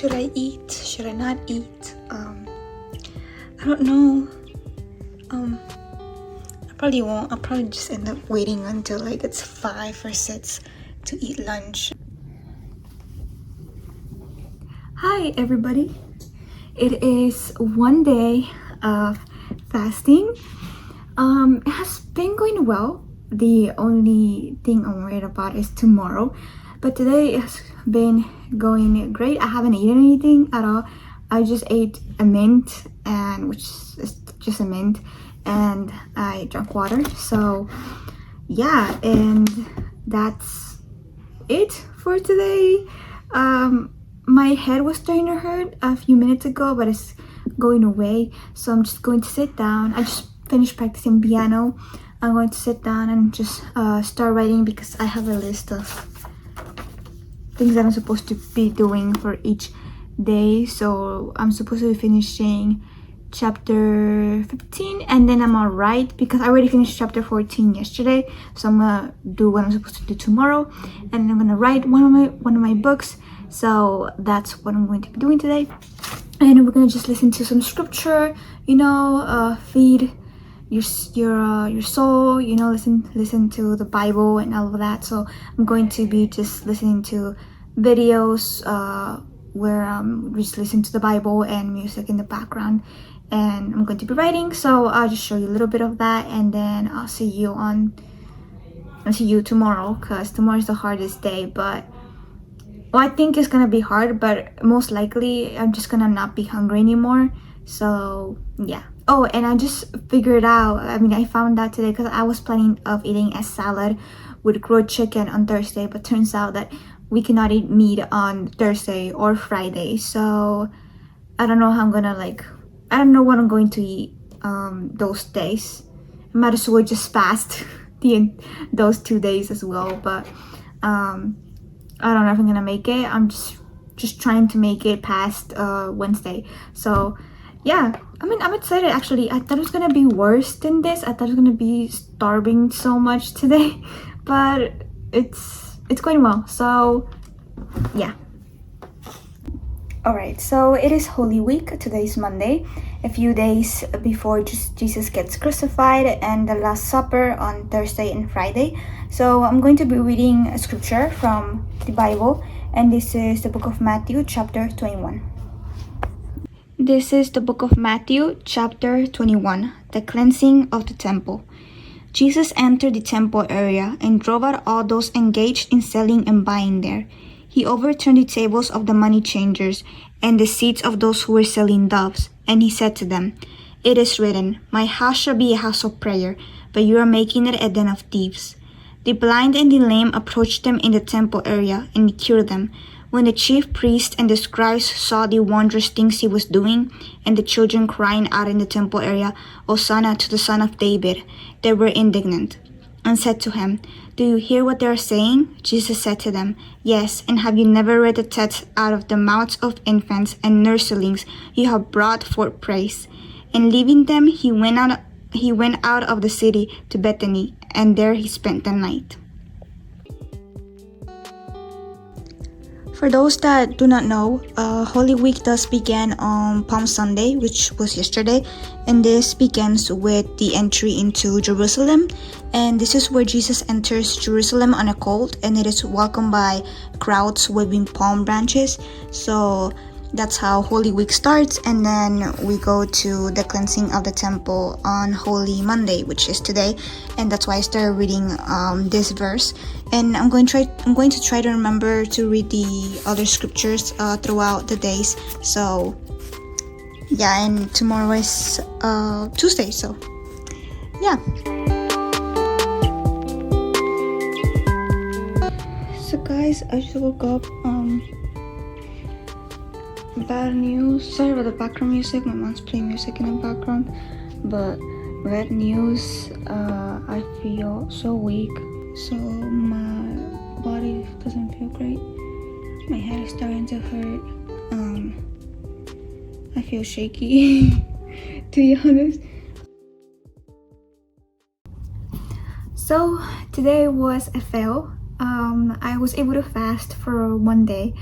Should I eat? Should I not eat? I don't know. I probably won't. I'll probably just end up waiting until like it's 5 or 6 to eat lunch. Hi everybody. It is one day of fasting. It has been going well. The only thing I'm worried about is tomorrow, but today has been going great. I haven't eaten anything at all. I just ate a mint, and which is just a mint, and I drank water. So yeah, and that's it for today. My head was starting to hurt a few minutes ago, but it's going away, so I'm just going to sit down. I just finished practicing piano. I'm going to sit down and just start writing, because I have a list of things that I'm supposed to be doing for each day. So I'm supposed to be finishing chapter 15, and then I'm alright because I already finished chapter 14 yesterday. So I'm gonna do what I'm supposed to do tomorrow, and I'm gonna write one of my books. So that's what I'm going to be doing today, and we're gonna just listen to some scripture, feed your soul, listen to the Bible and all of that. So I'm going to be just listening to videos where we just listen to the Bible and music in the background, and I'm going to be writing. So I'll just show you a little bit of that, and then I'll see you tomorrow, because tomorrow is the hardest day. But I think it's gonna be hard, but most likely I'm just gonna not be hungry anymore. So yeah. Oh, and I just figured out, I found out today, because I was planning of eating a salad with grilled chicken on Thursday, but turns out that we cannot eat meat on Thursday or Friday. So I don't know how I'm gonna I don't know what I'm going to eat those days. I might as well just fast those 2 days as well. But I don't know if I'm gonna make it. I'm just trying to make it past Wednesday. So yeah, I'm excited actually. I thought it was gonna be worse than this. I thought it was gonna be starving so much today, but it's going well. So yeah. Alright, so it is Holy Week. Today is Monday, a few days before Jesus gets crucified, and the Last Supper on Thursday and Friday. So I'm going to be reading a scripture from the Bible, and this is the book of Matthew, chapter 21. This is the book of Matthew, chapter 21, the cleansing of the temple. Jesus entered the temple area and drove out all those engaged in selling and buying there. He overturned the tables of the money changers and the seats of those who were selling doves, and he said to them, "It is written, 'My house shall be a house of prayer,' but you are making it a den of thieves." The blind and the lame approached him in the temple area, and he cured them. When the chief priests and the scribes saw the wondrous things he was doing, and the children crying out in the temple area, "Hosanna to the Son of David," they were indignant, and said to him, "Do you hear what they are saying?" Jesus said to them, "Yes, and have you never read the text, 'Out of the mouths of infants and nurslings you have brought forth praise'?" And leaving them, he went out of the city to Bethany, and there he spent the night. For those that do not know, Holy Week does begin on Palm Sunday, which was yesterday, and this begins with the entry into Jerusalem. And this is where Jesus enters Jerusalem on a colt, and it is welcomed by crowds waving palm branches. So that's how Holy Week starts, and then we go to the cleansing of the temple on Holy Monday, which is today, and that's why I started reading this verse. And I'm going to try to remember to read the other scriptures throughout the days. So yeah, and tomorrow is Tuesday, so yeah. So guys, I just woke up. Bad news. Sorry about the background music. My mom's playing music in the background. But bad news. I feel so weak. So my body doesn't feel great. My head is starting to hurt. I feel shaky, to be honest. So today was a fail. I was able to fast for one day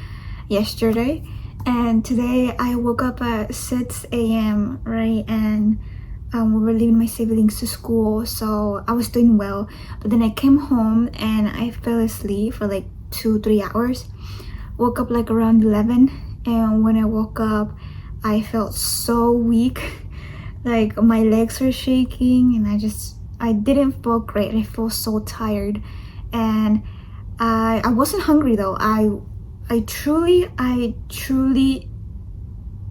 yesterday, And today I woke up at 6 a.m. right, and we were leaving my siblings to school, so I was doing well. But then I came home and I fell asleep for like 2-3 hours. Woke up like around 11, and when I woke up I felt so weak. Like my legs were shaking, and I didn't feel great. I felt so tired, and I wasn't hungry though. I truly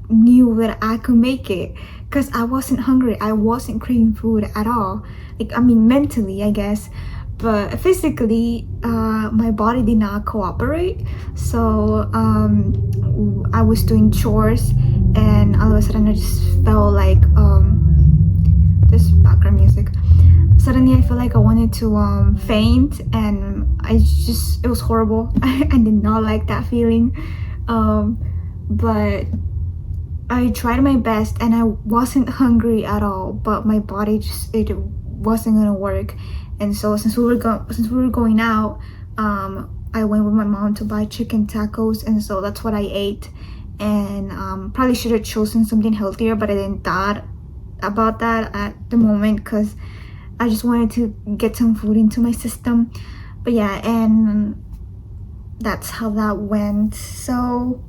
knew that I could make it because I wasn't hungry. I wasn't craving food at all. Like, I mean, mentally, I guess, but physically, my body did not cooperate. So I was doing chores, and all of a sudden I just felt like this background music. Suddenly I felt like I wanted to faint, and it was horrible. I did not like that feeling, but I tried my best, and I wasn't hungry at all, but my body it wasn't gonna work. And so since we were going out, I went with my mom to buy chicken tacos, and so that's what I ate. And probably should have chosen something healthier, but I didn't thought about that at the moment because I just wanted to get some food into my system. But yeah, and that's how that went. So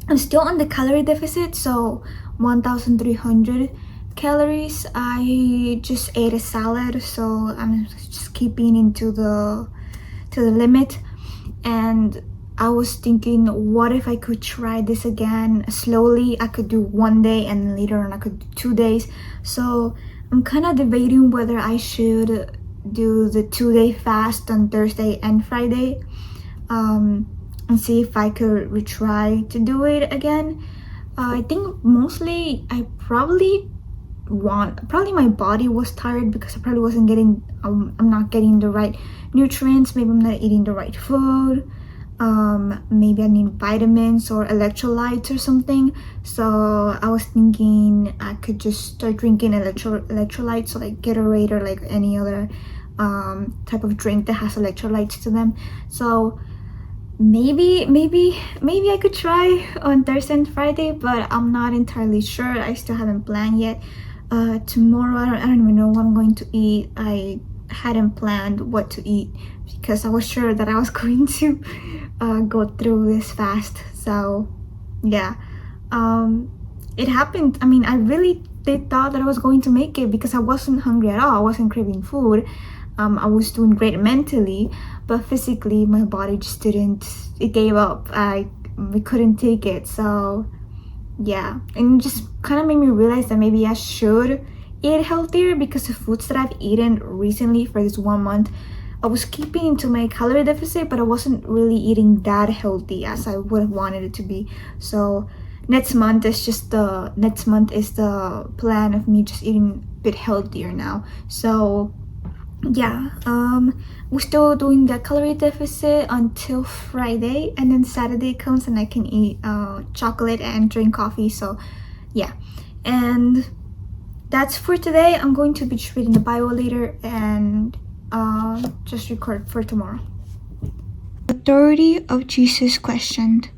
I'm still on the calorie deficit, so 1,300 calories. I just ate a salad, so I'm just keeping into the limit. And I was thinking, what if I could try this again slowly? I could do 1 day, and later on I could do 2 days. So I'm kind of debating whether I should do the 2-day fast on Thursday and Friday, and see if I could retry to do it again. I think mostly probably my body was tired because I probably wasn't getting I'm not getting the right nutrients. Maybe I'm not eating the right food. Maybe I need vitamins or electrolytes or something. So I was thinking I could just start drinking electrolytes, so like Gatorade or like any other type of drink that has electrolytes to them. So maybe I could try on Thursday and Friday, but I'm not entirely sure. I still haven't planned yet. Tomorrow I don't even know what I'm going to eat. I hadn't planned what to eat because I was sure that I was going to go through this fast. So yeah, it happened. I mean, I really did thought that I was going to make it because I wasn't hungry at all. I wasn't craving food. I was doing great mentally, but physically my body just didn't. It gave up. We couldn't take it. So yeah, and it just kind of made me realize that maybe I should eat healthier, because the foods that I've eaten recently for this 1 month, I was keeping into my calorie deficit, but I wasn't really eating that healthy as I would have wanted it to be. So next month is the plan of me just eating a bit healthier now. So yeah, we're still doing the calorie deficit until Friday, and then Saturday comes and I can eat chocolate and drink coffee. So yeah, and that's for today. I'm going to be reading the Bible later and just record for tomorrow. Authority of Jesus questioned.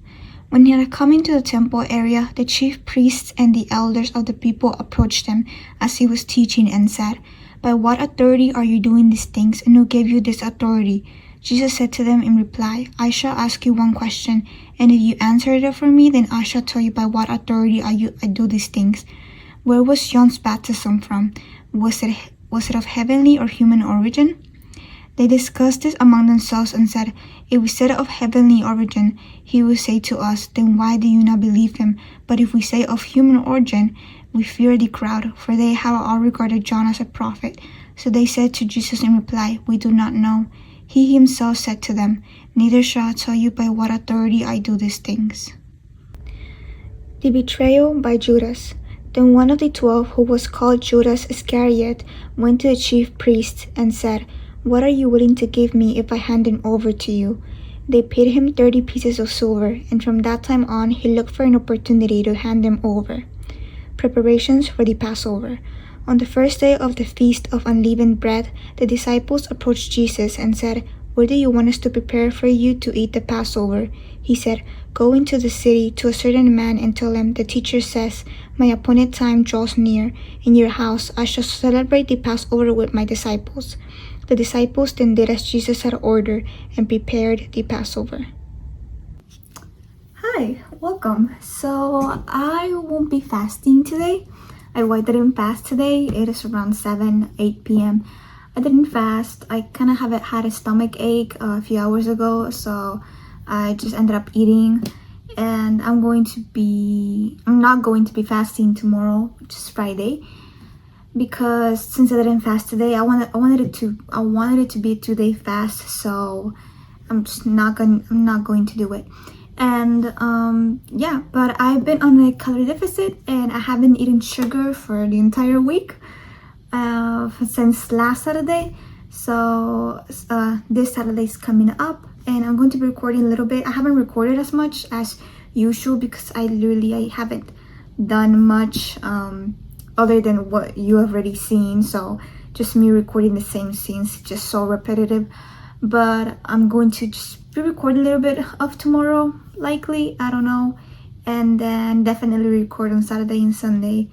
When he had come into the temple area, the chief priests and the elders of the people approached him as he was teaching and said, "By what authority are you doing these things, and who gave you this authority?" Jesus said to them in reply, "I shall ask you one question, and if you answer it for me, then I shall tell you by what authority I do these things. Where was John's baptism from? Was it of heavenly or human origin?" They discussed this among themselves and said, "If we said of heavenly origin, he will say to us, then why do you not believe him? But if we say of human origin, we fear the crowd, for they have all regarded John as a prophet." So they said to Jesus in reply, "We do not know." He himself said to them, "Neither shall I tell you by what authority I do these things." The betrayal by Judas. Then one of the 12, who was called Judas Iscariot, went to the chief priests and said, "What are you willing to give me if I hand him over to you?" They paid him 30 pieces of silver, and from that time on he looked for an opportunity to hand them over. Preparations for the Passover. On the first day of the Feast of Unleavened Bread, the disciples approached Jesus and said, "Where do you want us to prepare for you to eat the Passover?" He said, "Go into the city to a certain man and tell him, 'The teacher says, my appointed time draws near. In your house I shall celebrate the Passover with my disciples.'" The disciples then did as Jesus had ordered and prepared the Passover. Hi, welcome. So I won't be fasting today. I didn't fast today. It is around 8 p.m. I didn't fast. I kind of had a stomach ache a few hours ago, so I just ended up eating. And I'm not going to be fasting tomorrow, which is Friday, because since I didn't fast today, I wanted it to be a 2-day fast. So I'm not going to do it. And yeah, but I've been on a calorie deficit and I haven't eaten sugar for the entire week since last Saturday. So this Saturday is coming up and I'm going to be recording a little bit. I haven't recorded as much as usual because I haven't done much other than what you have already seen. So just me recording the same scenes, just so repetitive. But I'm going to just record a little bit of tomorrow, likely, I don't know, and then definitely record on Saturday and Sunday.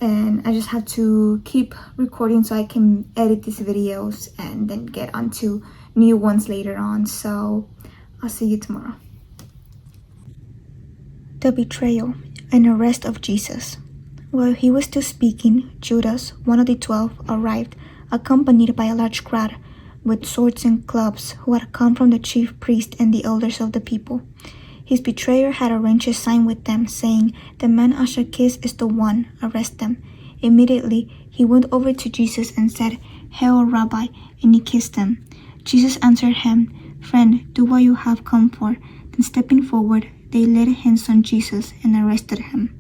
And I just have to keep recording so I can edit these videos and then get onto new ones later on. So I'll see you tomorrow. The betrayal and arrest of Jesus. While he was still speaking, Judas, one of the 12, arrived, accompanied by a large crowd with swords and clubs, who had come from the chief priest and the elders of the people. His betrayer had arranged a sign with them, saying, "The man I shall kiss is the one, arrest them." Immediately he went over to Jesus and said, "Hail, Rabbi," and he kissed him. Jesus answered him, "Friend, do what you have come for." Then stepping forward, they laid hands on Jesus and arrested him.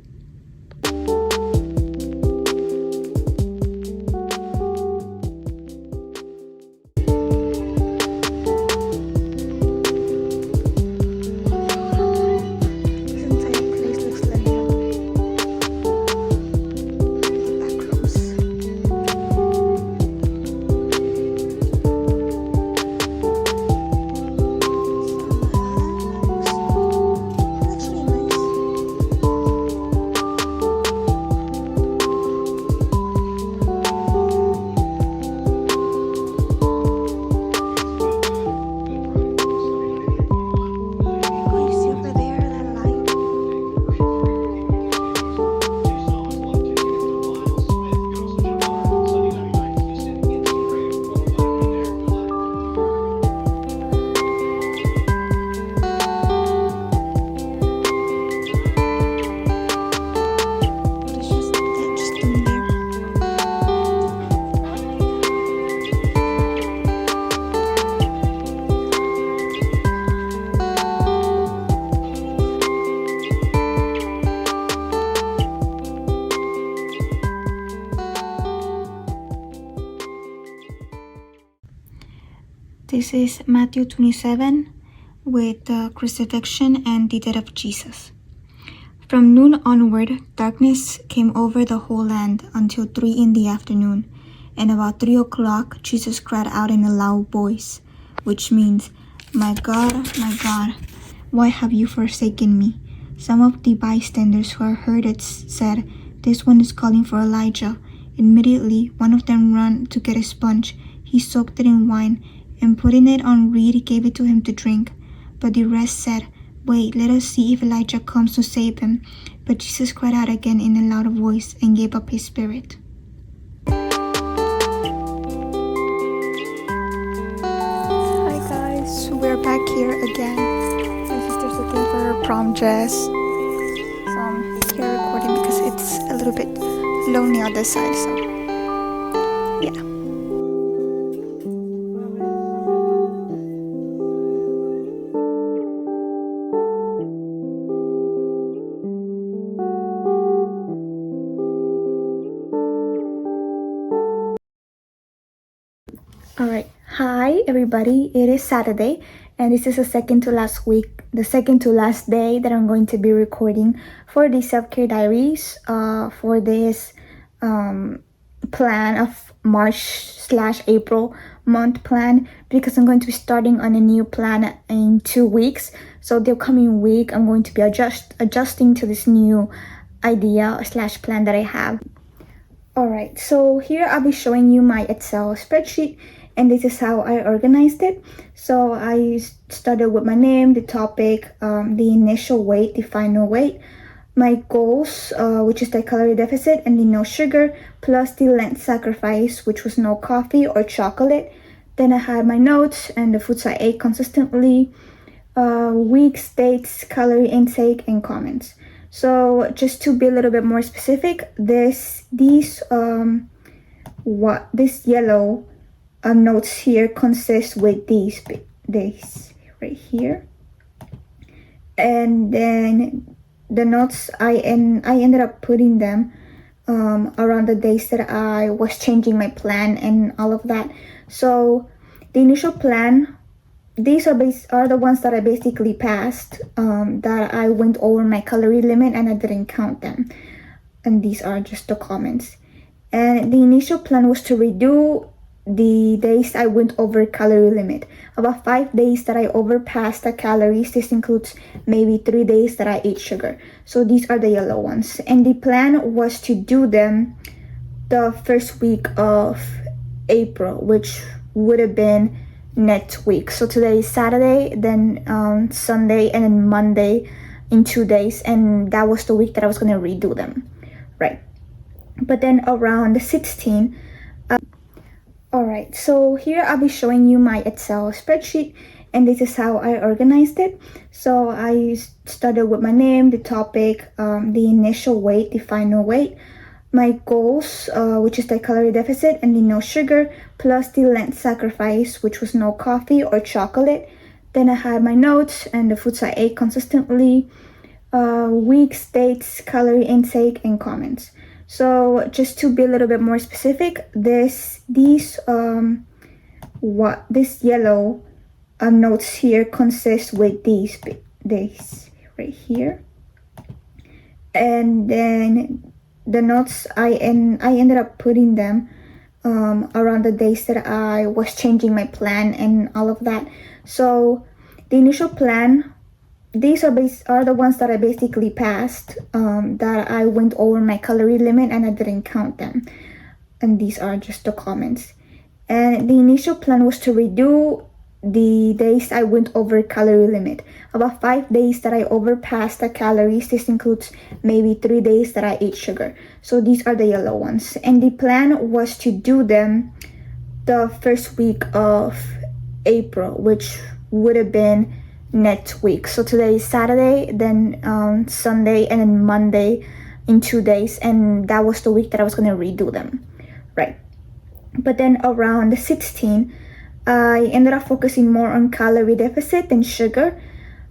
This is Matthew 27 with the crucifixion and the death of Jesus. From noon onward, darkness came over the whole land until 3 in the afternoon. And about 3 o'clock, Jesus cried out in a loud voice, which means, my God, why have you forsaken me?" Some of the bystanders who had heard it said, "This one is calling for Elijah." Immediately, one of them ran to get a sponge. He soaked it in wine, and putting it on reed, gave it to him to drink. But the rest said, "Wait, let us see if Elijah comes to save him." But Jesus cried out again in a loud voice and gave up his spirit. Hi guys, we're back here again. My sister's looking for her prom dress. So I'm here recording because it's a little bit lonely on this side, so yeah. Alright, hi everybody, it is Saturday and this is the second to last day that I'm going to be recording for the self-care diaries for this plan of March/April month plan, because I'm going to be starting on a new plan in 2 weeks. So the upcoming week I'm going to be adjusting to this new idea/plan that I have. Alright, so here I'll be showing you my Excel spreadsheet, and this is how I organized it. So I started with my name, the topic, the initial weight, the final weight, my goals, which is the calorie deficit and the no sugar, plus the Lent sacrifice, which was no coffee or chocolate. Then I had my notes and the foods I ate consistently, weeks, dates, calorie intake, and comments. So just to be a little bit more specific, this yellow notes here consist with these right here, and then the notes I ended up putting them around the days that I was changing my plan and all of that. So the initial plan, these are the ones that I basically passed, that I went over my calorie limit and I didn't count them, and these are just the comments. And the initial plan was to redo the days I went over calorie limit. About 5 days that I overpassed the calories. This includes maybe 3 days that I ate sugar. So these are the yellow ones. And the plan was to do them the first week of April, which would have been next week. So today is Saturday, then Sunday, and then Monday in 2 days. And that was the week that I was going to redo them, right? But then around the 16th, alright, so here I'll be showing you my Excel spreadsheet, and this is how I organized it. So I started with my name, the topic, the initial weight, the final weight, my goals, which is the calorie deficit and the no sugar, plus the Lent sacrifice, which was no coffee or chocolate. Then I had my notes and the foods I ate consistently, weeks, dates, calorie intake, and comments. So just to be a little bit more specific, this yellow notes here consist with these right here, and then the notes I ended up putting them around the days that I was changing my plan and all of that. So the initial plan, these are the ones that I basically passed, that I went over my calorie limit and I didn't count them, and these are just the comments. And the initial plan was to redo the days I went over calorie limit. About 5 days that I overpassed the calories. This includes maybe 3 days that I ate sugar. So these are the yellow ones. And the plan was to do them the first week of April, which would have been next week. So today is Saturday, then Sunday, and then Monday in 2 days. And that was the week that I was going to redo them, right? But then around the 16th, I ended up focusing more on calorie deficit than sugar.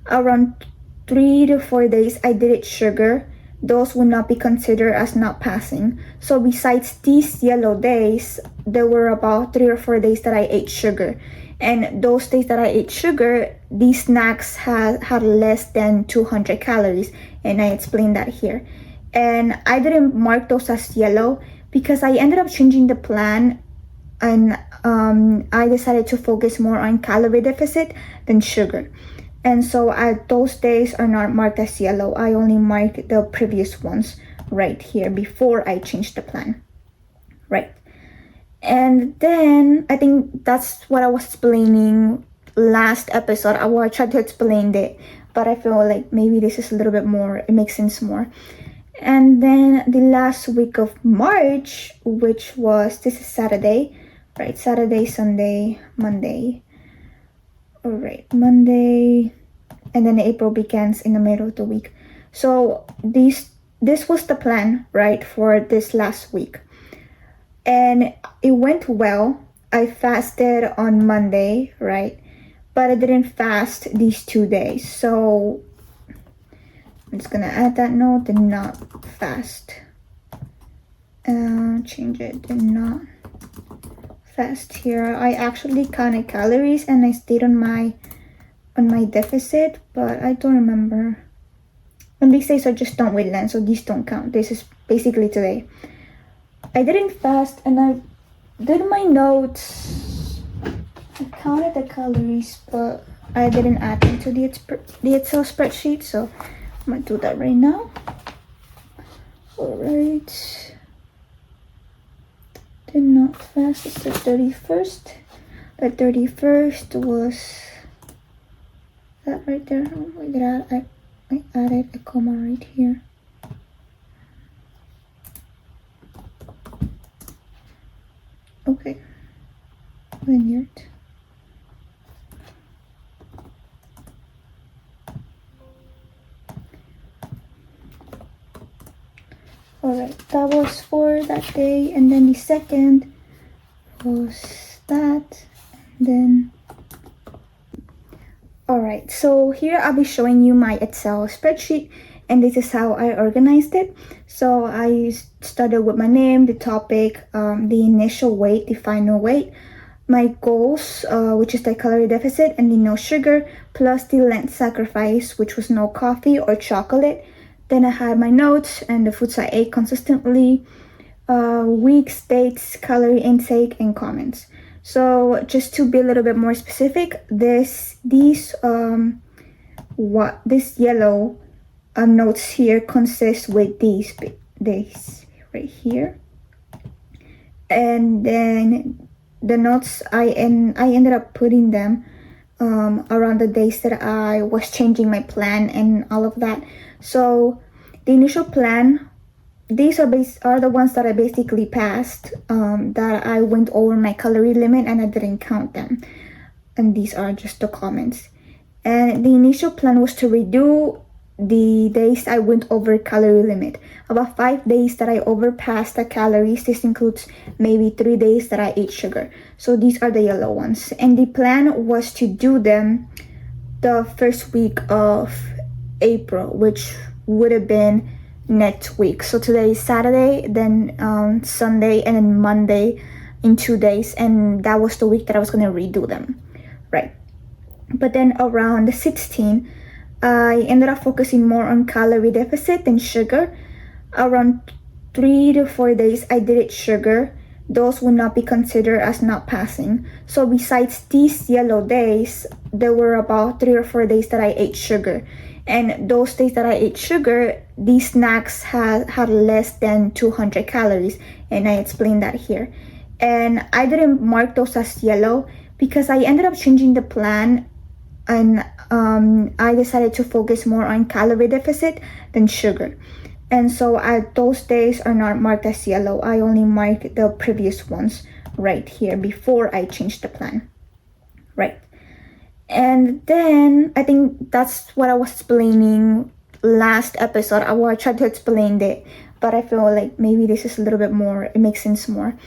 Around 3 to 4 days I did it sugar. Those would not be considered as not passing. So besides these yellow days, there were about 3 or 4 days that I ate sugar. And those days that I ate sugar, these snacks had less than 200 calories. And I explained that here. And I didn't mark those as yellow because I ended up changing the plan, and I decided to focus more on calorie deficit than sugar. And so those days are not marked as yellow. I only marked the previous ones right here before I changed the plan, right? And then I think that's what I was explaining last episode. I tried to explain it, but I feel like maybe this is a little bit more, it makes sense more. And then the last week of March, which was, this is Saturday, right? Saturday, Sunday, Monday. All right, Monday, and then April begins in the middle of the week. So this was the plan, right, for this last week. And it went well. I fasted on Monday, right? But I didn't fast these 2 days. So I'm just gonna add that note, did not fast. Change it, did not fast here. I actually counted calories and I stayed on my deficit, but I don't remember. And these days are just done with Lent, so these don't count. This is basically today. I didn't fast, and I did my notes. I counted the calories, but I didn't add them to the Excel spreadsheet, so I'm gonna do that right now. Alright. Did not fast. It's the 31st. The 31st was that right there. Oh my god, I added a comma right here. Okay. Vineyard. Alright, that was for that day, and then the second was that, and then alright, so here I'll be showing you my Excel spreadsheet, and this is how I organized it. So I started with my name, the topic, the initial weight, the final weight, my goals, which is the calorie deficit and the no sugar, plus the Lent sacrifice, which was no coffee or chocolate. Then I had my notes and the foods I ate consistently, weeks, dates, calorie intake, and comments. So just to be a little bit more specific, this yellow notes here consist with these right here, and then the notes I ended up putting them around the days that I was changing my plan and all of that. So the initial plan, these are the ones that I basically passed, that I went over my calorie limit and I didn't count them, and these are just the comments. And the initial plan was to redo the days I went over calorie limit. About 5 days that I overpassed the calories. This includes maybe 3 days that I ate sugar. So these are the yellow ones, and the plan was to do them the first week of April, which would have been next week. So today is Saturday, then Sunday, and then Monday in 2 days, and that was the week that I was going to redo them, right? But then around the 16th, I ended up focusing more on calorie deficit than sugar. Around 3 to 4 days I did it sugar. Those would not be considered as not passing. So besides these yellow days, there were about 3 or 4 days that I ate sugar. And those days that I ate sugar, these snacks had less than 200 calories, and I explained that here. And I didn't mark those as yellow because I ended up changing the plan, and I decided to focus more on calorie deficit than sugar. And so those days are not marked as yellow. I only marked the previous ones right here before I changed the plan, right? And then I think that's what I was explaining last episode. I tried to explain it, but I feel like maybe this is a little bit more, it makes sense more.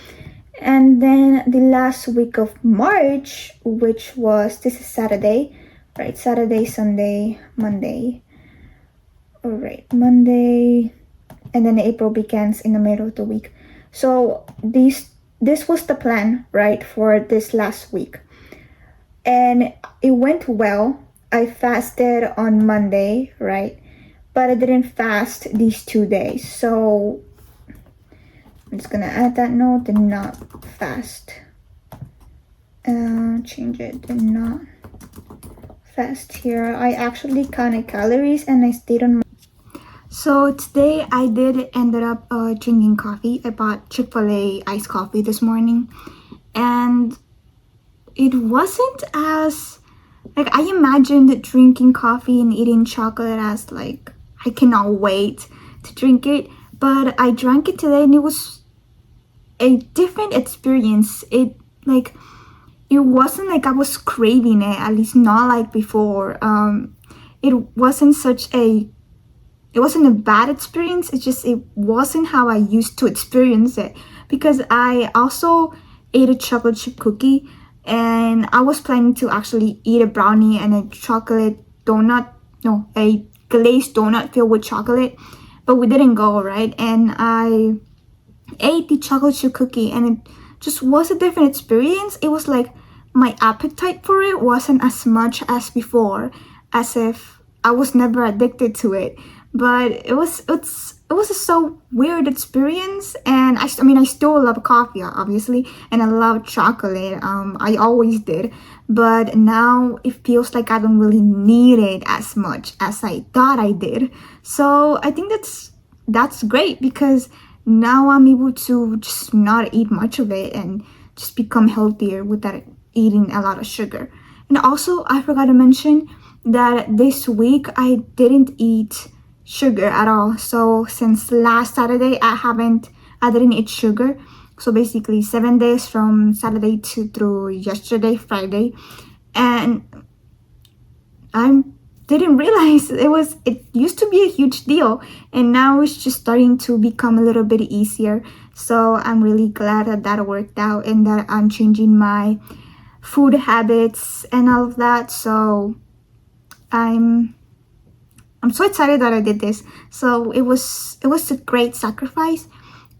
And then the last week of March, which was, this is Saturday, right? Saturday, Sunday, Monday. All right, Monday, and then April begins in the middle of the week. So this was the plan, right, for this last week. And it went well. I fasted on Monday, right? But I didn't fast these 2 days. So I'm just gonna add that note, did not fast. Change it, did not fast here. I actually counted calories and I stayed on my... So today I did ended up drinking coffee. I bought Chick-fil-A iced coffee this morning, and it wasn't as, like, I imagined drinking coffee and eating chocolate as like, I cannot wait to drink it, but I drank it today and it was a different experience. It wasn't like I was craving it, at least not like before. It wasn't a bad experience. It wasn't how I used to experience it, because I also ate a chocolate chip cookie, and I was planning to actually eat a brownie and a a glazed donut filled with chocolate, but we didn't go, right? And I ate the chocolate chip cookie, and it just was a different experience. It was like my appetite for it wasn't as much as before, as if I was never addicted to it. but it was a so weird experience. And I mean, I still love coffee, obviously, and I love chocolate. I always did, but now it feels like I don't really need it as much as I thought I did. So I think that's great, because now I'm able to just not eat much of it and just become healthier without eating a lot of sugar. And also, I forgot to mention that this week I didn't eat sugar at all. So since last Saturday, I didn't eat sugar. So basically 7 days from Saturday to through yesterday, Friday. And I didn't realize it used to be a huge deal, and now it's just starting to become a little bit easier. So I'm really glad that worked out, and that I'm changing my food habits and all of that. So I'm so excited that I did this. So it was a great sacrifice,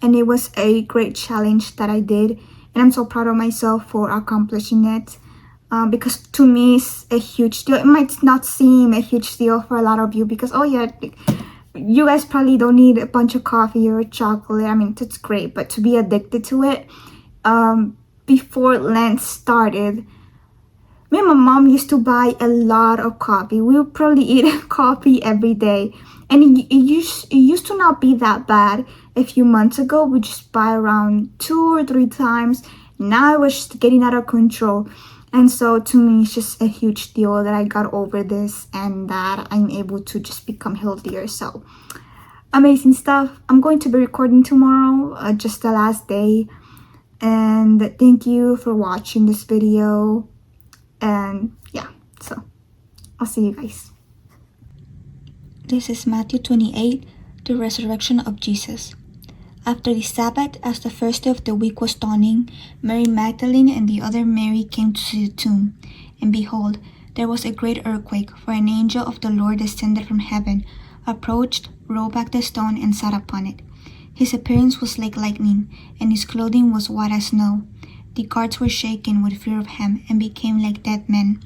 and it was a great challenge that I did, and I'm so proud of myself for accomplishing it. Because to me it's a huge deal. It might not seem a huge deal for a lot of you, because oh yeah, you guys probably don't need a bunch of coffee or chocolate. I mean, that's great, but to be addicted to it, before Lent started, me and my mom used to buy a lot of coffee. We would probably eat coffee every day, and it used to not be that bad a few months ago. We just buy around 2 or 3 times. Now it was just getting out of control. And so to me, it's just a huge deal that I got over this, and that I'm able to just become healthier. So amazing stuff. I'm going to be recording tomorrow, just the last day. And thank you for watching this video. And yeah, so I'll see you guys. This is Matthew 28, the resurrection of Jesus. After the Sabbath, as the first day of the week was dawning, Mary Magdalene and the other Mary came to the tomb. And behold, there was a great earthquake, for an angel of the Lord descended from heaven, approached, rolled back the stone, and sat upon it. His appearance was like lightning, and his clothing was white as snow. The guards were shaken with fear of him, and became like dead men.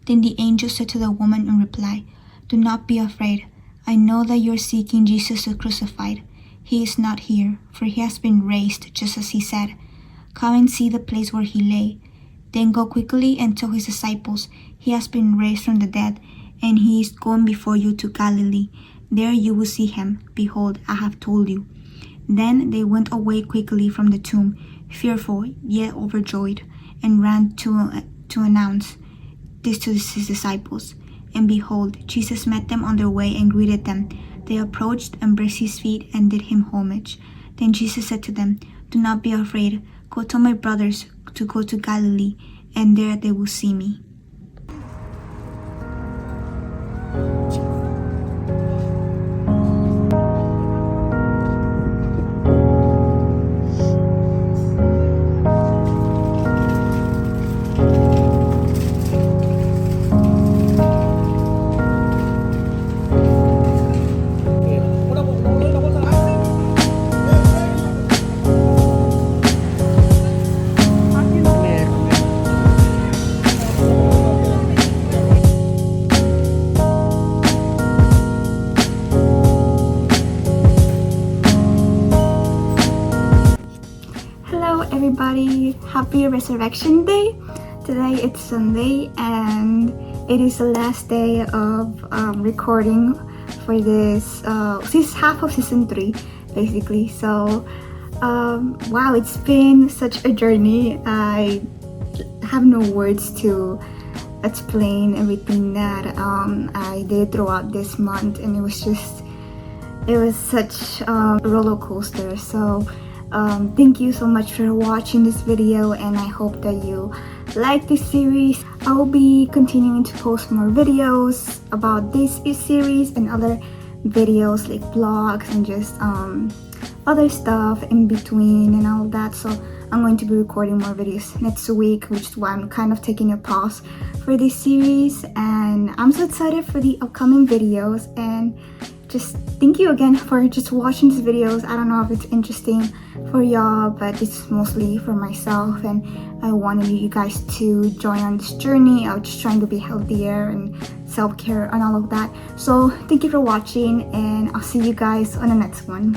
Then the angel said to the woman in reply, "Do not be afraid. I know that you are seeking Jesus the crucified. He is not here, for he has been raised, just as he said. Come and see the place where he lay. Then go quickly and tell his disciples, he has been raised from the dead, and he is going before you to Galilee. There you will see him. Behold, I have told you." Then they went away quickly from the tomb, fearful, yet overjoyed, and ran to announce this to his disciples. And behold, Jesus met them on their way and greeted them. They approached, embraced his feet, and did him homage. Then Jesus said to them, "Do not be afraid. Go tell my brothers to go to Galilee, and there they will see me." Everybody, happy Resurrection Day. Today it's Sunday, and it is the last day of recording for this half of season 3 basically. So wow, it's been such a journey. I have no words to explain everything that I did throughout this month, and it was such a roller coaster. So thank you so much for watching this video, and I hope that you like this series. I will be continuing to post more videos about this series and other videos like vlogs and just other stuff in between and all that. So I'm going to be recording more videos next week, which is why I'm kind of taking a pause for this series. And I'm so excited for the upcoming videos, and just thank you again for just watching these videos. I don't know if it's interesting for y'all, but it's mostly for myself, and I wanted you guys to join on this journey of just trying to be healthier and self-care and all of that. So thank you for watching, and I'll see you guys on the next one.